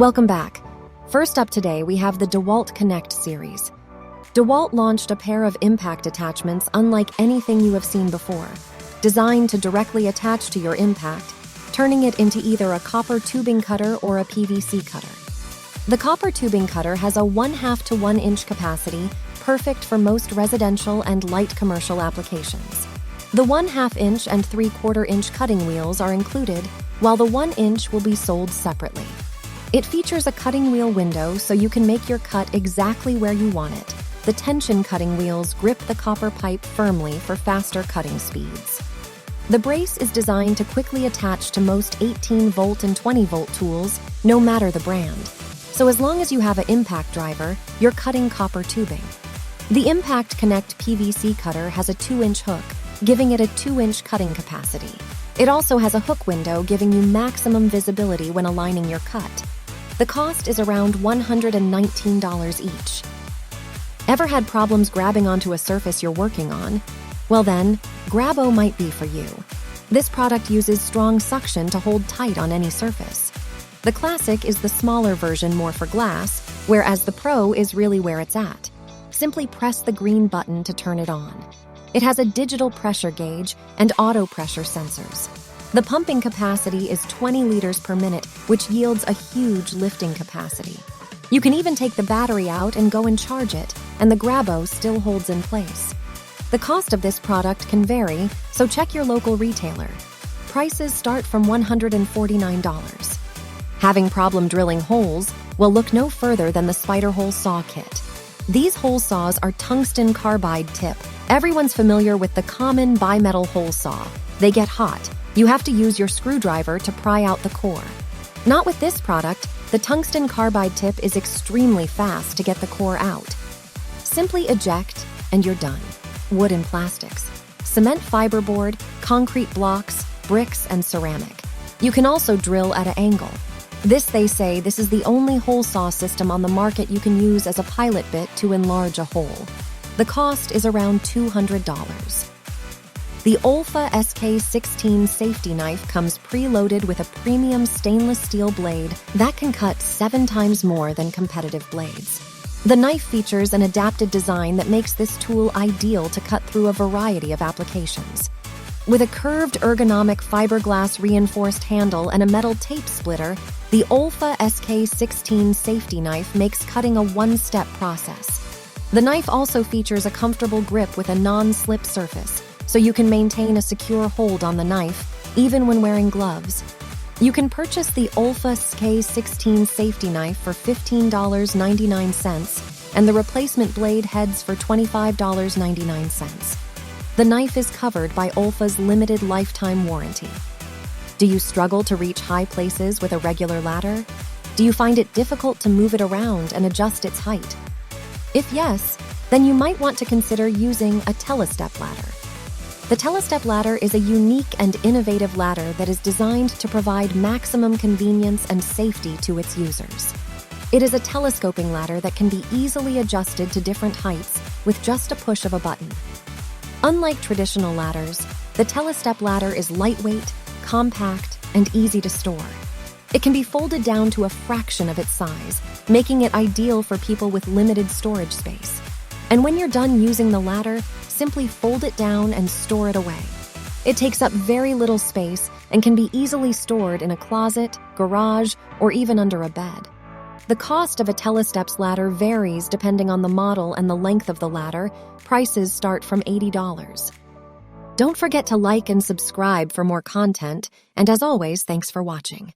Welcome back. First up today, we have the DeWalt Connect series. DeWalt launched a pair of impact attachments unlike anything you have seen before, designed to directly attach to your impact, turning it into either a copper tubing cutter or a PVC cutter. The copper tubing cutter has a 1/2 to 1 inch capacity, perfect for most residential and light commercial applications. The 1/2 inch and 3/4 inch cutting wheels are included, while the 1 inch will be sold separately. It features a cutting wheel window so you can make your cut exactly where you want it. The tension cutting wheels grip the copper pipe firmly for faster cutting speeds. The brace is designed to quickly attach to most 18-volt and 20-volt tools, no matter the brand. So as long as you have an impact driver, you're cutting copper tubing. The Impact Connect PVC cutter has a 2-inch hook, giving it a 2-inch cutting capacity. It also has a hook window giving you maximum visibility when aligning your cut. The cost is around $119 each. Ever had problems grabbing onto a surface you're working on? Well then, Grabo might be for you. This product uses strong suction to hold tight on any surface. The Classic is the smaller version, more for glass, whereas the Pro is really where it's at. Simply press the green button to turn it on. It has a digital pressure gauge and auto pressure sensors. The pumping capacity is 20 liters per minute, which yields a huge lifting capacity. You can even take the battery out and go and charge it, and the Grabo still holds in place. The cost of this product can vary, so check your local retailer. Prices start from $149. Having problem drilling holes? Well, look no further than the Spider Hole Saw Kit. These hole saws are tungsten carbide tip. Everyone's familiar with the common bimetal hole saw. They get hot. You have to use your screwdriver to pry out the core. Not with this product. The tungsten carbide tip is extremely fast to get the core out. Simply eject, and you're done. Wood and plastics, cement fiberboard, concrete blocks, bricks, and ceramic. You can also drill at an angle. They say this is the only hole saw system on the market you can use as a pilot bit to enlarge a hole. The cost is around $200. The Olfa SK16 safety knife comes preloaded with a premium stainless steel blade that can cut 7 times more than competitive blades. The knife features an adapted design that makes this tool ideal to cut through a variety of applications. With a curved ergonomic fiberglass reinforced handle and a metal tape splitter, the Olfa SK16 safety knife makes cutting a one-step process. The knife also features a comfortable grip with a non-slip surface, so you can maintain a secure hold on the knife, even when wearing gloves. You can purchase the Olfa SK16 safety knife for $15.99 and the replacement blade heads for $25.99. The knife is covered by Olfa's limited lifetime warranty. Do you struggle to reach high places with a regular ladder? Do you find it difficult to move it around and adjust its height? If yes, then you might want to consider using a Telestep Ladder. The Telestep Ladder is a unique and innovative ladder that is designed to provide maximum convenience and safety to its users. It is a telescoping ladder that can be easily adjusted to different heights with just a push of a button. Unlike traditional ladders, the Telestep Ladder is lightweight, compact, and easy to store. It can be folded down to a fraction of its size, making it ideal for people with limited storage space. And when you're done using the ladder, simply fold it down and store it away. It takes up very little space and can be easily stored in a closet, garage, or even under a bed. The cost of a Telestep's ladder varies depending on the model and the length of the ladder. Prices start from $80. Don't forget to like and subscribe for more content, and as always, thanks for watching.